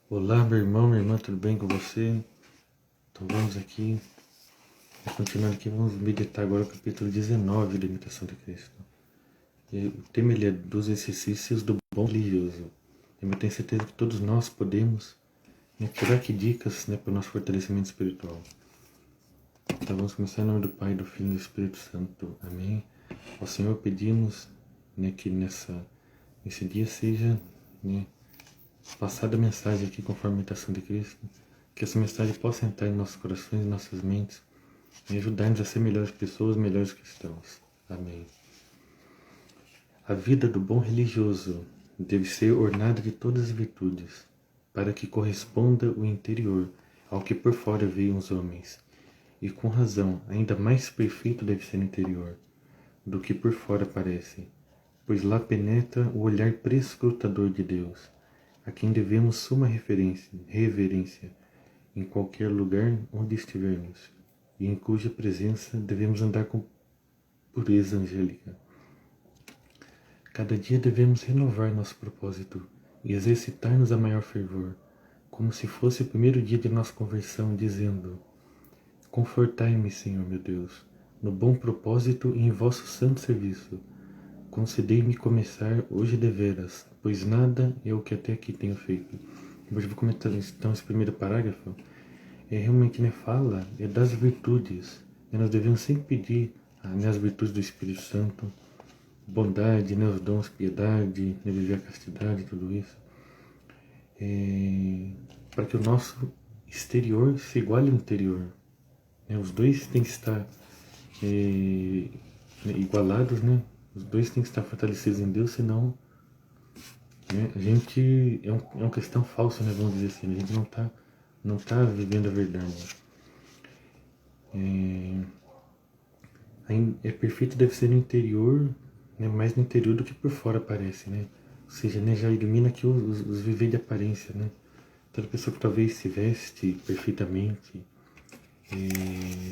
Olá, meu irmão, minha irmã, tudo bem com você? Então vamos aqui, continuando aqui, vamos meditar agora o capítulo 19 da Imitação de Cristo. E o tema ele é dos exercícios do bom religioso. Eu tenho certeza que todos nós podemos tirar aqui dicas para o nosso fortalecimento espiritual. Então vamos começar em nome do Pai, do Filho e do Espírito Santo. Amém. Ao Senhor pedimos que nesse dia seja passada a mensagem aqui conforme a imitação de Cristo, que essa mensagem possa entrar em nossos corações, em nossas mentes e ajudar-nos a ser melhores pessoas, melhores cristãos. Amém. A vida do bom religioso deve ser ornada de todas as virtudes, para que corresponda o interior ao que por fora veem os homens. E com razão, ainda mais perfeito deve ser o interior do que por fora parece, pois lá penetra o olhar prescrutador de Deus, a quem devemos suma reverência em qualquer lugar onde estivermos, e em cuja presença devemos andar com pureza angélica. Cada dia devemos renovar nosso propósito e exercitar-nos a maior fervor, como se fosse o primeiro dia de nossa conversão, dizendo: Confortai-me, Senhor meu Deus, no bom propósito e em vosso santo serviço. Concedei-me começar hoje deveras, pois nada é o que até aqui tenho feito. Hoje vou comentar então esse primeiro parágrafo. Realmente fala das virtudes. Nós devemos sempre pedir as virtudes do Espírito Santo, bondade, os dons, piedade, viver a castidade, tudo isso. Para que o nosso exterior se iguale ao interior. Os dois têm que estar igualados, Os dois têm que estar fortalecidos em Deus, senão a gente é uma questão falsa, vamos dizer assim. A gente não tá vivendo a verdade. Perfeito deve ser no interior, mais no interior do que por fora parece, Ou seja, já elimina aqui os viver de aparência, Toda pessoa que talvez se veste perfeitamente,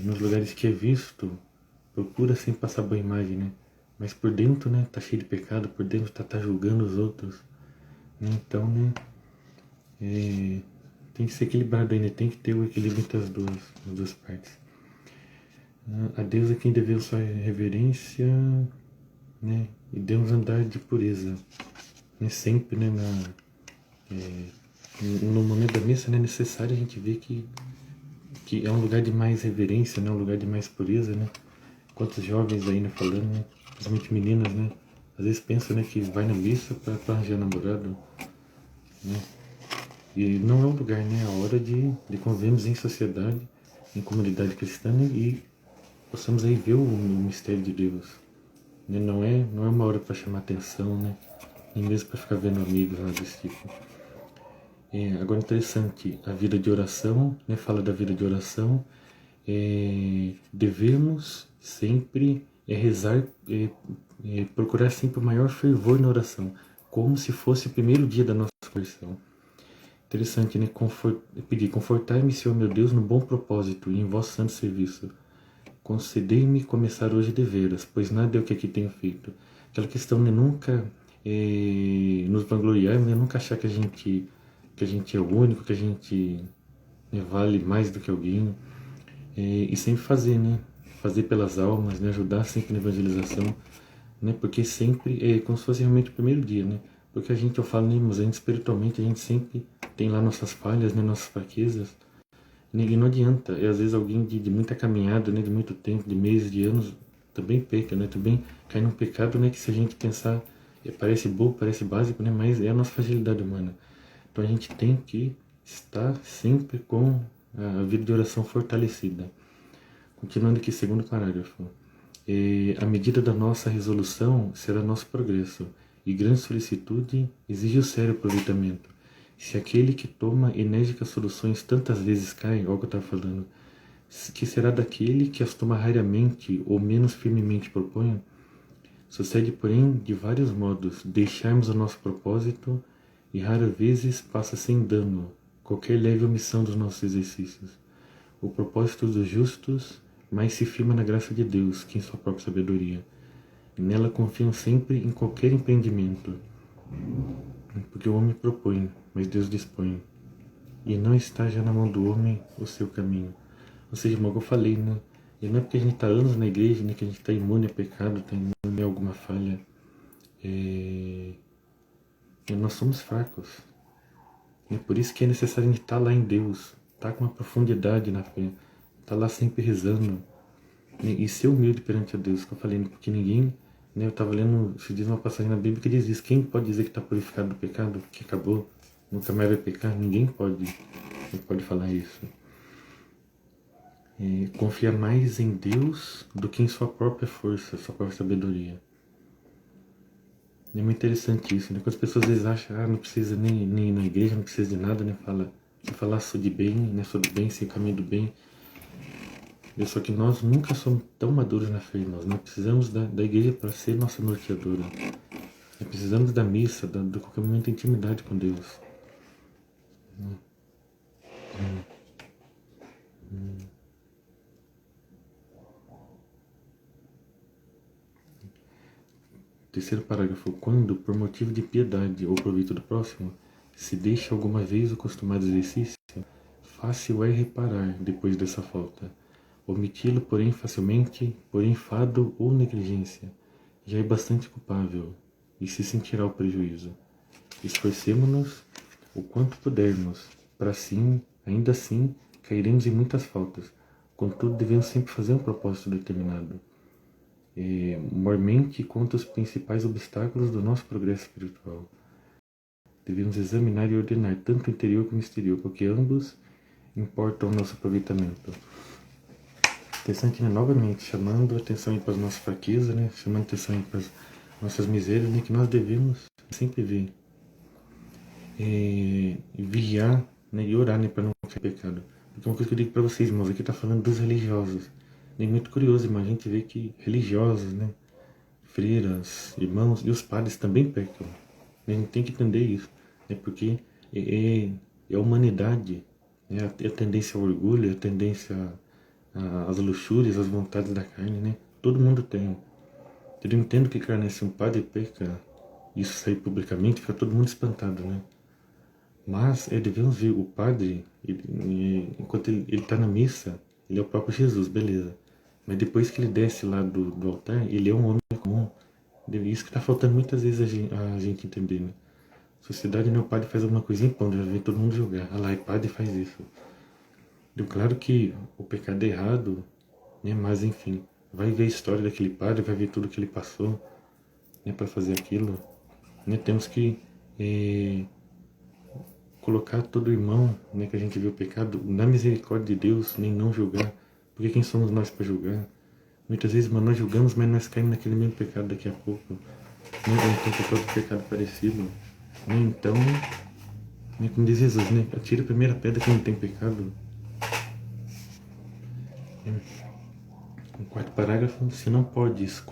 nos lugares que é visto, procura sempre passar boa imagem, mas por dentro, tá cheio de pecado, por dentro tá julgando os outros, Então, tem que ser equilibrado ainda, tem que ter o equilíbrio entre as duas partes. A Deus é quem devemos sua reverência, e devemos andar de pureza, sempre, no momento da missa, é necessário a gente ver que é um lugar de mais reverência, um lugar de mais pureza, Quantos jovens aí, falando, principalmente meninas, às vezes pensam, que vai na missa para arranjar namorado, E não é o lugar, a hora de convivermos em sociedade, em comunidade cristã, e possamos aí ver o mistério de Deus. Não é uma hora para chamar atenção, nem mesmo para ficar vendo amigos, nada desse tipo. Agora interessante, a vida de oração, fala da vida de oração. Devemos sempre rezar, procurar sempre o maior fervor na oração, como se fosse o primeiro dia da nossa conversão. Interessante, pedir: confortai-me, Senhor meu Deus, no bom propósito e em vosso santo serviço. Concedei-me começar hoje deveras, pois nada é o que aqui tenho feito. Aquela questão de nunca nos vangloriar, nunca achar que a gente é o único, que a gente vale mais do que alguém. E sempre fazer, fazer pelas almas, ajudar sempre na evangelização, porque sempre é como se fosse realmente o primeiro dia, porque eu falo, mas a gente espiritualmente, a gente sempre tem lá nossas falhas, nossas fraquezas, e não adianta, às vezes alguém de muita caminhada, de muito tempo, de meses, de anos, também peca, também cai num pecado, que se a gente pensar, parece bobo, parece básico, mas é a nossa fragilidade humana. Então a gente tem que estar sempre com a vida de oração fortalecida. Continuando aqui, segundo parágrafo. A medida da nossa resolução será nosso progresso, e grande solicitude exige o sério aproveitamento. Se aquele que toma enérgicas soluções tantas vezes cai, olha o que eu estava falando, que será daquele que as toma raramente ou menos firmemente propõe? Sucede, porém, de vários modos deixarmos o nosso propósito, e raras vezes passa sem dano qualquer leve omissão dos nossos exercícios. O propósito dos justos mais se firma na graça de Deus que em sua própria sabedoria. E nela confiam sempre em qualquer empreendimento, porque o homem propõe, mas Deus dispõe. E não está já na mão do homem o seu caminho. Ou seja, irmão, que eu falei, né? E não é porque a gente está anos na igreja, né, que a gente está imune a pecado, está imune a alguma falha. E nós somos fracos. É por isso que é necessário a gente estar lá em Deus, estar com uma profundidade na fé, estar lá sempre rezando, né, e ser humilde perante a Deus, que eu falei, né, porque ninguém, né, eu estava lendo, se diz uma passagem na Bíblia que diz isso, quem pode dizer que está purificado do pecado, que acabou, nunca mais vai pecar? Ninguém pode, não pode falar isso. Confia mais em Deus do que em sua própria força, sua própria sabedoria. É muito interessante isso, né? Quando as pessoas às vezes acham, não precisa nem ir na igreja, não precisa de nada, né? Se falar sou de bem, né? Sou do bem, sei o caminho do bem. Só que nós nunca somos tão maduros na fé, nós precisamos da igreja para ser nossa norteadora. Nós precisamos da missa, do qualquer momento de intimidade com Deus. Terceiro parágrafo. Quando, por motivo de piedade ou proveito do próximo, se deixa alguma vez o costumado exercício, fácil é reparar depois dessa falta. Omiti-lo, porém, facilmente, por enfado ou negligência, já é bastante culpável e se sentirá o prejuízo. Esforcemo-nos o quanto pudermos, para assim, ainda assim, cairemos em muitas faltas. Contudo, devemos sempre fazer um propósito determinado. Mormente contra os principais obstáculos do nosso progresso espiritual. Devemos examinar e ordenar tanto o interior como o exterior, porque ambos importam o nosso aproveitamento. Interessante, né? Novamente, chamando atenção para as nossas fraquezas, né? Chamando atenção para as nossas misérias, né? Que nós devemos sempre ver. Vigiar, né? E orar, né? Para não cair em pecado. Porque uma coisa que eu digo para vocês, irmãos, aqui está falando dos religiosos. É muito curioso, mas a gente vê que religiosos, né? Freiras, irmãos e os padres também pecam. A gente tem que entender isso, né? Porque é a humanidade, né? A tendência ao orgulho, a tendência às luxúrias, às vontades da carne, né? Todo mundo tem. Eu entendo que, cara, né, se um padre peca, isso sair publicamente, fica todo mundo espantado, né? Mas devemos ver o padre, enquanto ele está na missa, ele é o próprio Jesus, beleza. Mas depois que ele desce lá do altar, ele é um homem comum. Isso que está faltando muitas vezes a gente entender, né? Sociedade, meu padre faz alguma coisinha, pô, já vem todo mundo julgar. Ah lá, e padre faz isso. Deu claro que o pecado é errado, né? Mas enfim, vai ver a história daquele padre, vai ver tudo que ele passou, né, para fazer aquilo. Né? Temos que colocar todo irmão, né, que a gente vê o pecado, na misericórdia de Deus, nem não julgar. Porque quem somos nós para julgar? Muitas vezes, nós julgamos, mas nós caímos naquele mesmo pecado daqui a pouco. Né? Ou então com o próprio pecado parecido. Né? Então, né, como diz Jesus, né? Atira a primeira pedra que não tem pecado. No quarto parágrafo, se não podes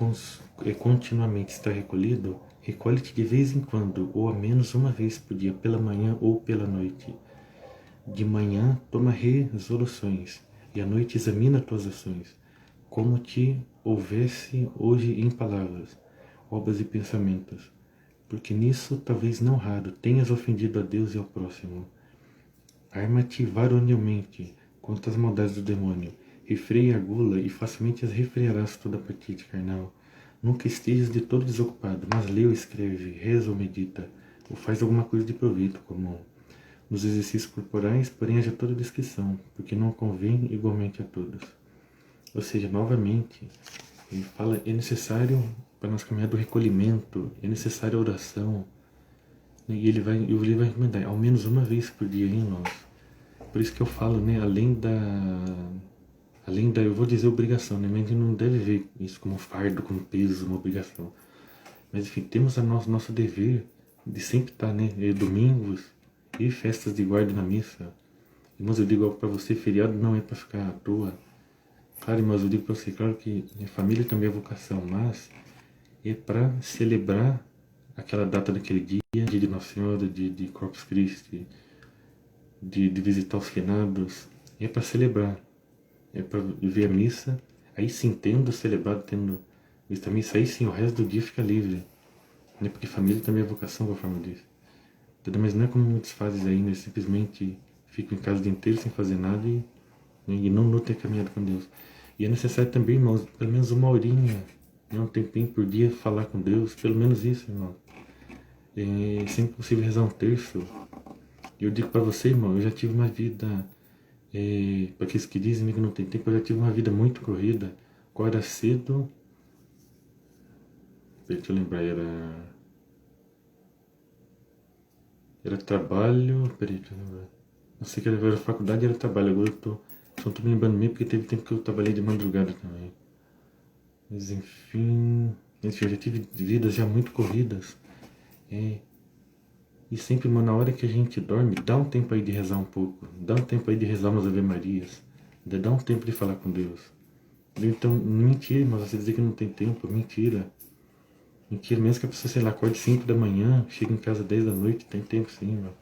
continuamente estar recolhido, recolhe-te de vez em quando, ou ao menos uma vez por dia, pela manhã ou pela noite. De manhã, toma resoluções, e à noite examina tuas ações, como te houvesse hoje em palavras, obras e pensamentos, porque nisso, talvez não raro, tenhas ofendido a Deus e ao próximo. Arma-te varonilmente contra as maldades do demônio, refreia a gula e facilmente as refrearás toda a partida carnal. Nunca estejas de todo desocupado, mas lê ou escreve, reza ou medita, ou faz alguma coisa de proveito comum. Nos exercícios corporais, porém, haja toda descrição, porque não convém igualmente a todos. Ou seja, novamente, ele fala, é necessário, para nós caminhar do recolhimento, é necessária a oração, né? E ele vai recomendar, ao menos uma vez por dia em nós. Por isso que eu falo, né, além da, eu vou dizer obrigação, né, mas a gente não deve ver isso como um fardo, como peso, uma obrigação. Mas enfim, temos nosso dever de sempre estar, né, domingos e festas de guarda na missa. Irmãos, eu digo algo para você, feriado não é para ficar à toa. Claro, irmãos, eu digo para você, claro que família também é vocação, mas é para celebrar aquela data daquele dia de Nossa Senhora, de Corpus Christi, de visitar os finados, é para celebrar, é para ver a missa, aí sim, tendo celebrado, tendo visto a missa, aí sim, o resto do dia fica livre, né? Porque família também é vocação, conforme eu disse. entendeu? Mas não é como muitos fazem aí, né? Simplesmente ficam em casa o dia inteiro sem fazer nada e não lutam a caminhada com Deus. E é necessário também, irmãos, pelo menos uma horinha, né, um tempinho por dia, falar com Deus, pelo menos isso, irmão. É sempre possível rezar um terço. Eu digo para você, irmão, eu já tive uma vida, para aqueles que dizem que não tem tempo, eu já tive uma vida muito corrida. Acorda cedo, deixa eu lembrar, era trabalho, peraí, deixa eu lembrar. Não sei que era faculdade e era trabalho, agora só não tô me lembrando mesmo porque teve tempo que eu trabalhei de madrugada também. Mas enfim, eu já tive vidas já muito corridas. E sempre, mano, na hora que a gente dorme, dá um tempo aí de rezar um pouco. Dá um tempo aí de rezar umas Ave Marias. Dá um tempo de falar com Deus. Então, mentira, mas você dizer que não tem tempo, mentira. Mentira, mesmo que a pessoa, sei lá, acorde 5 da manhã, chega em casa 10 da noite, tem tempo sim, meu.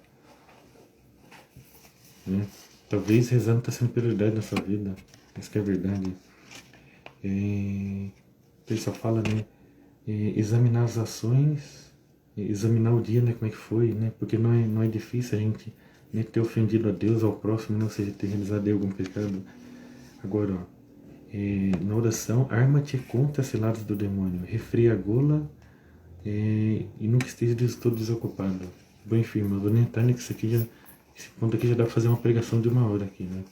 Né? Talvez rezar não está sendo prioridade na sua vida. Isso que é verdade. Ele só fala, né? Examinar as ações, examinar o dia, né? Como é que foi, né? Porque não é difícil a gente, né, ter ofendido a Deus, ao próximo, não seja ter realizado algum pecado. Agora, ó, na oração, arma-te contra as ciladas do demônio, refreia a gula e nunca esteja todo desocupado. Bom, enfim, eu vou nem entrar nisso aqui, esse ponto aqui já dá para fazer uma pregação de 1 hora aqui, né?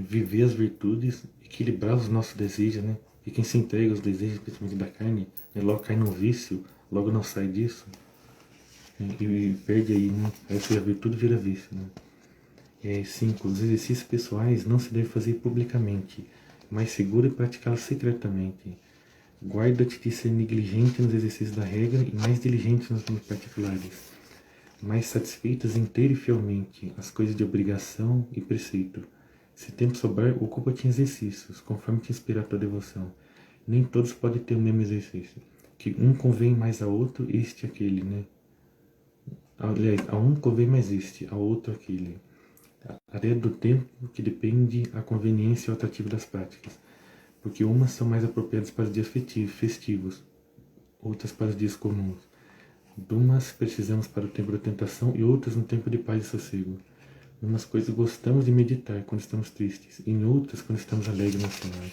Viver as virtudes, equilibrar os nossos desejos, né? E quem se entrega aos desejos, principalmente da carne, né, logo cai num vício, logo não sai disso, né, e perde aí, né? Aí a virtude vira vício, né? 5. Os exercícios pessoais não se deve fazer publicamente, mas seguro e praticá-los secretamente. Guarda-te de ser negligente nos exercícios da regra e mais diligente nos particulares. Mais satisfeitas inteira e fielmente as coisas de obrigação e preceito. Se tempo sobrar, ocupa-te em exercícios, conforme te inspira a tua devoção. Nem todos podem ter o mesmo exercício. Que um convém mais a outro, este e aquele, né? Aliás, a um convém mais este, a outro aquele. A área do tempo que depende a conveniência e o atrativo das práticas. Porque umas são mais apropriadas para os dias festivos, outras para os dias comuns. De umas precisamos para o tempo da tentação e outras no tempo de paz e sossego. Em umas coisas gostamos de meditar quando estamos tristes, em outras quando estamos alegres no Senhor.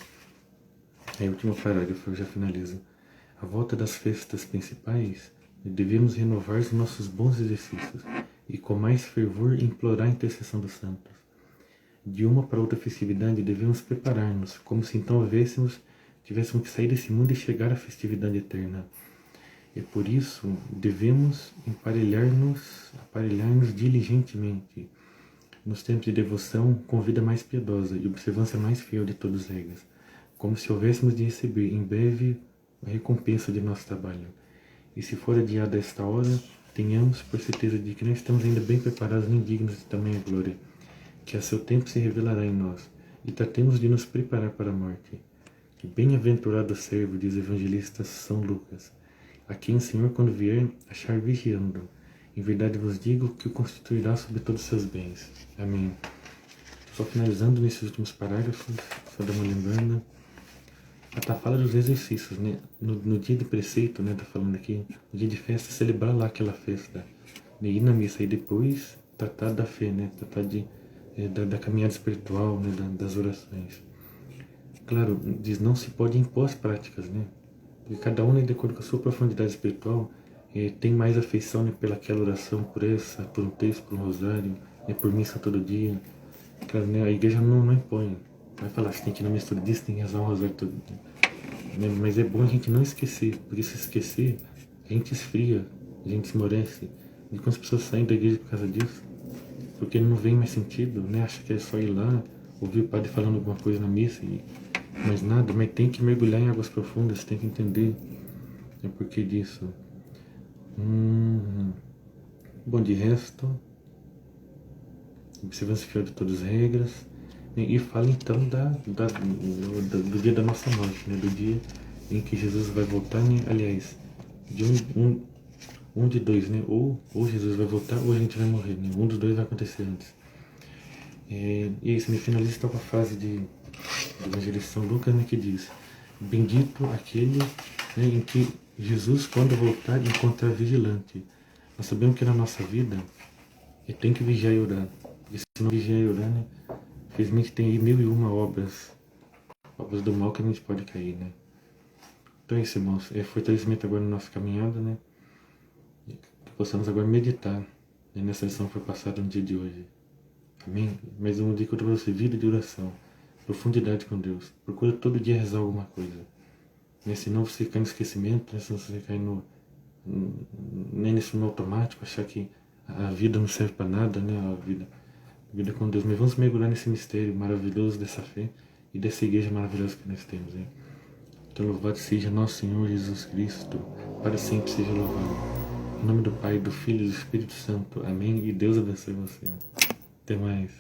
Aí, último parágrafo, eu já finalizo. À volta das festas principais, devemos renovar os nossos bons exercícios e com mais fervor implorar a intercessão dos santos. De uma para outra festividade devemos preparar-nos, como se então tivéssemos que sair desse mundo e chegar à festividade eterna. E por isso devemos aparelhar-nos diligentemente nos tempos de devoção com vida mais piedosa e observância mais fiel de todas as regras, como se houvéssemos de receber em breve a recompensa de nosso trabalho. E se for adiada esta hora, tenhamos por certeza de que não estamos ainda bem preparados nem dignos de tamanha glória, que a seu tempo se revelará em nós, e tratemos de nos preparar para a morte. Que bem-aventurado servo, diz o evangelista São Lucas, a quem o Senhor, quando vier, achar vigiando. Em verdade vos digo que o constituirá sobre todos os seus bens. Amém. Só finalizando nesses últimos parágrafos, só dar uma lembrando. Fala dos exercícios, né? No dia de preceito, né? Tá falando aqui, no dia de festa, celebrar lá aquela festa. Né? Ir na missa e depois tratar da fé, né? Tratar da caminhada espiritual, né? Das orações. Claro, diz não se pode impor as práticas, né? Porque cada um, né, de acordo com a sua profundidade espiritual, tem mais afeição, né, pelaquela oração, por um texto, por um rosário, né, por missa todo dia. Claro, né, a igreja não impõe. Vai falar, você tem que ir na missa todo dia, você tem que rezar um rosário todo dia. Né, mas é bom a gente não esquecer, porque se esquecer, a gente esfria, a gente esmorece. E quando as pessoas saem da igreja por causa disso, porque não vem mais sentido, né, acha que é só ir lá, ouvir o padre falando alguma coisa na missa, mais nada, mas tem que mergulhar em águas profundas, tem que entender o porquê disso. Bom, de resto, observância fiel de todas as regras. E fala então do dia da nossa morte, né? Do dia em que Jesus vai voltar, né? Aliás, de um de dois, né? Ou Jesus vai voltar ou a gente vai morrer, né? Um dos dois vai acontecer antes. E isso me finaliza com a frase do evangelista São Lucas, né, que diz: bendito aquele, né, em que Jesus, quando voltar, encontrar vigilante, Nós sabemos que na nossa vida tem que vigiar e orar. E se não vigiar e orar, né? Infelizmente tem aí 1001 obras do mal que a gente pode cair, né? Então é isso, irmãos. É fortalecimento agora na nossa caminhada, né? Que possamos agora meditar, né, nessa lição que foi passada no dia de hoje. Amém? Mais uma dica para você: vida de oração, profundidade com Deus. Procura todo dia rezar alguma coisa. Né? Senão você cai no esquecimento, né? Senão você cai nem nesse no automático, achar que a vida não serve para nada, né? A vida com Deus. Mas vamos mergulhar nesse mistério maravilhoso dessa fé e dessa igreja maravilhosa que nós temos, hein? Então louvado seja nosso Senhor Jesus Cristo, para sempre seja louvado. Em nome do Pai, do Filho e do Espírito Santo. Amém. E Deus abençoe você. Até mais.